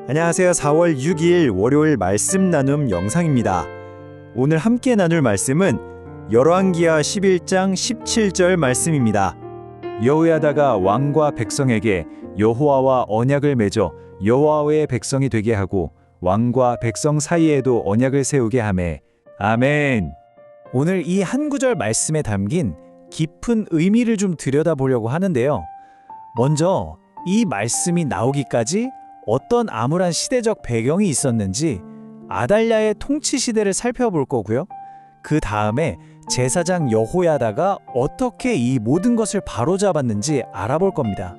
안녕하세요. 4월 6일 월요일 말씀 나눔 영상입니다. 오늘 함께 나눌 말씀은 열왕기하 11장 17절 말씀입니다. 여호야다가 왕과 백성에게 여호와와 언약을 맺어 여호와의 백성이 되게 하고 왕과 백성 사이에도 언약을 세우게 하매. 아멘. 오늘 이 한 구절 말씀에 담긴 깊은 의미를 좀 들여다보려고 하는데요. 먼저 이 말씀이 나오기까지 어떤 암울한 시대적 배경이 있었는지 아달랴의 통치 시대를 살펴볼 거고요. 그 다음에 제사장 여호야다가 어떻게 이 모든 것을 바로잡았는지 알아볼 겁니다.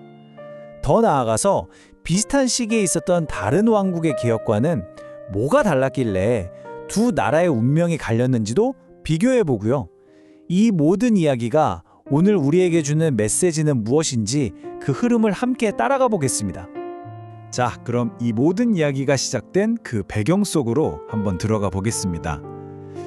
더 나아가서 비슷한 시기에 있었던 다른 왕국의 개혁과는 뭐가 달랐길래 두 나라의 운명이 갈렸는지도 비교해 보고요. 이 모든 이야기가 오늘 우리에게 주는 메시지는 무엇인지 그 흐름을 함께 따라가 보겠습니다. 자, 그럼 이 모든 이야기가 시작된 그 배경 속으로 한번 들어가 보겠습니다.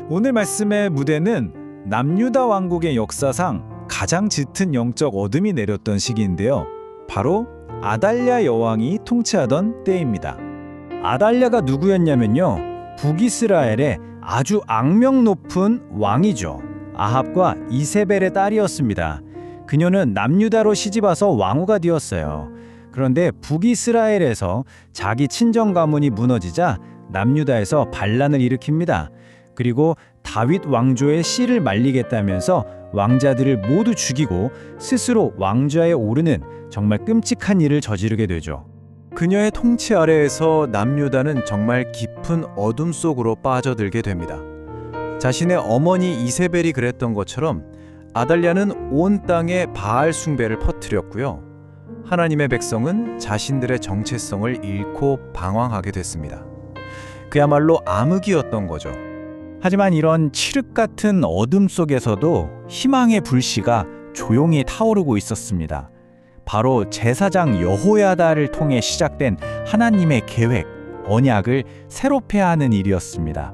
오늘 말씀의 무대는 남유다 왕국의 역사상 가장 짙은 영적 어둠이 내렸던 시기인데요. 바로 아달랴 여왕이 통치하던 때입니다. 아달랴가 누구였냐면요. 북이스라엘의 아주 악명 높은 왕이죠. 아합과 이세벨의 딸이었습니다. 그녀는 남유다로 시집와서 왕후가 되었어요. 그런데 북이스라엘에서 자기 친정 가문이 무너지자 남유다에서 반란을 일으킵니다. 그리고 다윗 왕조의 씨를 말리겠다면서 왕자들을 모두 죽이고 스스로 왕좌에 오르는 정말 끔찍한 일을 저지르게 되죠. 그녀의 통치 아래에서 남유다는 정말 깊은 어둠 속으로 빠져들게 됩니다. 자신의 어머니 이세벨이 그랬던 것처럼 아달랴는 온 땅에 바알 숭배를 퍼뜨렸고요. 하나님의 백성은 자신들의 정체성을 잃고 방황하게 됐습니다. 그야말로 암흑이었던 거죠. 하지만 이런 칠흑 같은 어둠 속에서도 희망의 불씨가 조용히 타오르고 있었습니다. 바로 제사장 여호야다를 통해 시작된 하나님의 계획, 언약을 새롭게 하는 일이었습니다.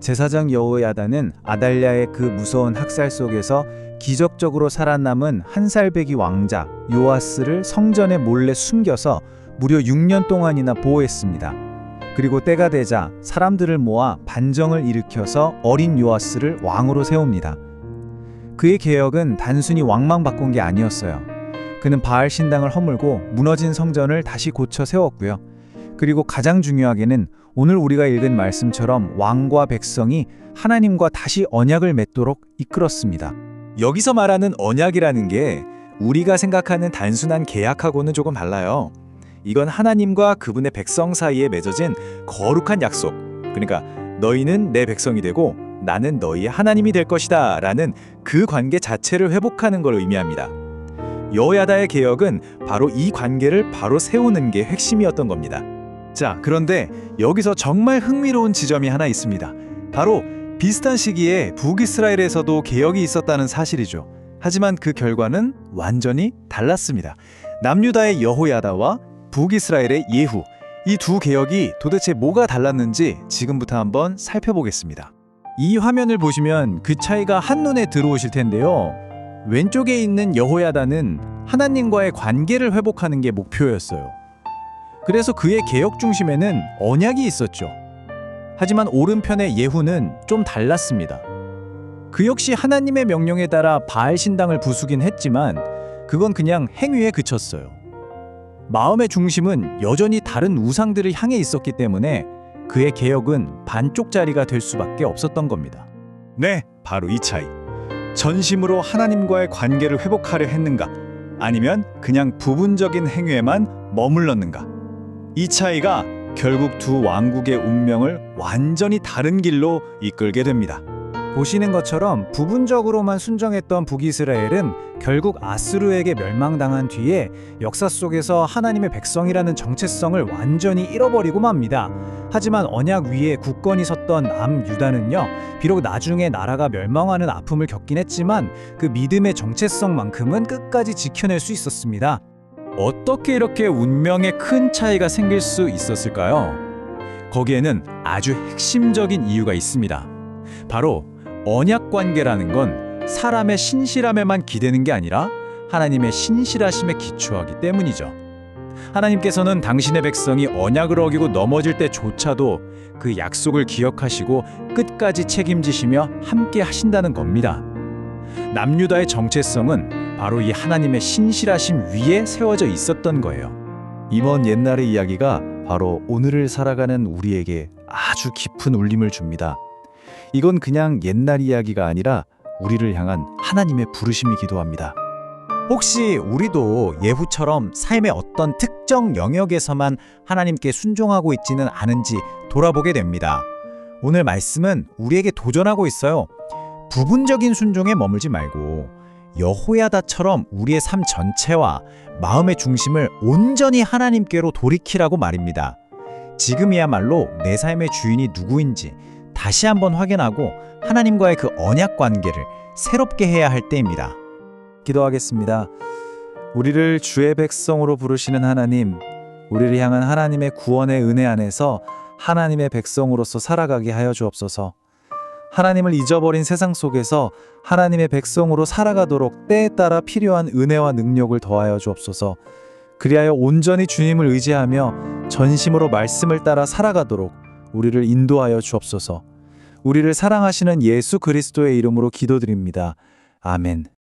제사장 여호야다는 아달랴의 그 무서운 학살 속에서 기적적으로 살아남은 한 살배기 왕자 요아스를 성전에 몰래 숨겨서 무려 6년 동안이나 보호했습니다. 그리고 때가 되자 사람들을 모아 반정을 일으켜서 어린 요아스를 왕으로 세웁니다. 그의 개혁은 단순히 왕만 바꾼 게 아니었어요. 그는 바알 신당을 허물고 무너진 성전을 다시 고쳐 세웠고요. 그리고 가장 중요하게는 오늘 우리가 읽은 말씀처럼 왕과 백성이 하나님과 다시 언약을 맺도록 이끌었습니다. 여기서 말하는 언약이라는 게 우리가 생각하는 단순한 계약하고는 조금 달라요. 이건 하나님과 그분의 백성 사이에 맺어진 거룩한 약속. 그러니까 너희는 내 백성이 되고 나는 너희의 하나님이 될 것이다 라는 그 관계 자체를 회복하는 걸 의미합니다. 여호야다의 개혁은 바로 이 관계를 바로 세우는 게 핵심이었던 겁니다. 자, 그런데 여기서 정말 흥미로운 지점이 하나 있습니다. 바로 비슷한 시기에 북이스라엘에서도 개혁이 있었다는 사실이죠. 하지만 그 결과는 완전히 달랐습니다. 남유다의 여호야다와 북이스라엘의 예후, 이 두 개혁이 도대체 뭐가 달랐는지 지금부터 한번 살펴보겠습니다. 이 화면을 보시면 그 차이가 한눈에 들어오실 텐데요. 왼쪽에 있는 여호야다는 하나님과의 관계를 회복하는 게 목표였어요. 그래서 그의 개혁 중심에는 언약이 있었죠. 하지만 오른편의 예후는 좀 달랐습니다. 그 역시 하나님의 명령에 따라 바알 신당을 부수긴 했지만 그건 그냥 행위에 그쳤어요. 마음의 중심은 여전히 다른 우상들을 향해 있었기 때문에 그의 개혁은 반쪽짜리가 될 수밖에 없었던 겁니다. 네, 바로 이 차이. 전심으로 하나님과의 관계를 회복하려 했는가? 아니면 그냥 부분적인 행위에만 머물렀는가? 이 차이가 결국 두 왕국의 운명을 완전히 다른 길로 이끌게 됩니다. 보시는 것처럼 부분적으로만 순종했던 북이스라엘은 결국 아수르에게 멸망당한 뒤에 역사 속에서 하나님의 백성이라는 정체성을 완전히 잃어버리고 맙니다. 하지만 언약 위에 굳건히 섰던 남유다는요, 비록 나중에 나라가 멸망하는 아픔을 겪긴 했지만 그 믿음의 정체성만큼은 끝까지 지켜낼 수 있었습니다. 어떻게 이렇게 운명에 큰 차이가 생길 수 있었을까요? 거기에는 아주 핵심적인 이유가 있습니다. 바로 언약 관계라는 건 사람의 신실함에만 기대는 게 아니라 하나님의 신실하심에 기초하기 때문이죠. 하나님께서는 당신의 백성이 언약을 어기고 넘어질 때조차도 그 약속을 기억하시고 끝까지 책임지시며 함께 하신다는 겁니다. 남유다의 정체성은 바로 이 하나님의 신실하심 위에 세워져 있었던 거예요. 이번 옛날의 이야기가 바로 오늘을 살아가는 우리에게 아주 깊은 울림을 줍니다. 이건 그냥 옛날 이야기가 아니라 우리를 향한 하나님의 부르심이기도 합니다. 혹시 우리도 예후처럼 삶의 어떤 특정 영역에서만 하나님께 순종하고 있지는 않은지 돌아보게 됩니다. 오늘 말씀은 우리에게 도전하고 있어요. 부분적인 순종에 머물지 말고 여호야다처럼 우리의 삶 전체와 마음의 중심을 온전히 하나님께로 돌이키라고 말입니다. 지금이야말로 내 삶의 주인이 누구인지 다시 한번 확인하고 하나님과의 그 언약 관계를 새롭게 해야 할 때입니다. 기도하겠습니다. 우리를 주의 백성으로 부르시는 하나님, 우리를 향한 하나님의 구원의 은혜 안에서 하나님의 백성으로서 살아가게 하여 주옵소서. 하나님을 잊어버린 세상 속에서 하나님의 백성으로 살아가도록 때에 따라 필요한 은혜와 능력을 더하여 주옵소서. 그리하여 온전히 주님을 의지하며 전심으로 말씀을 따라 살아가도록 우리를 인도하여 주옵소서. 우리를 사랑하시는 예수 그리스도의 이름으로 기도드립니다. 아멘.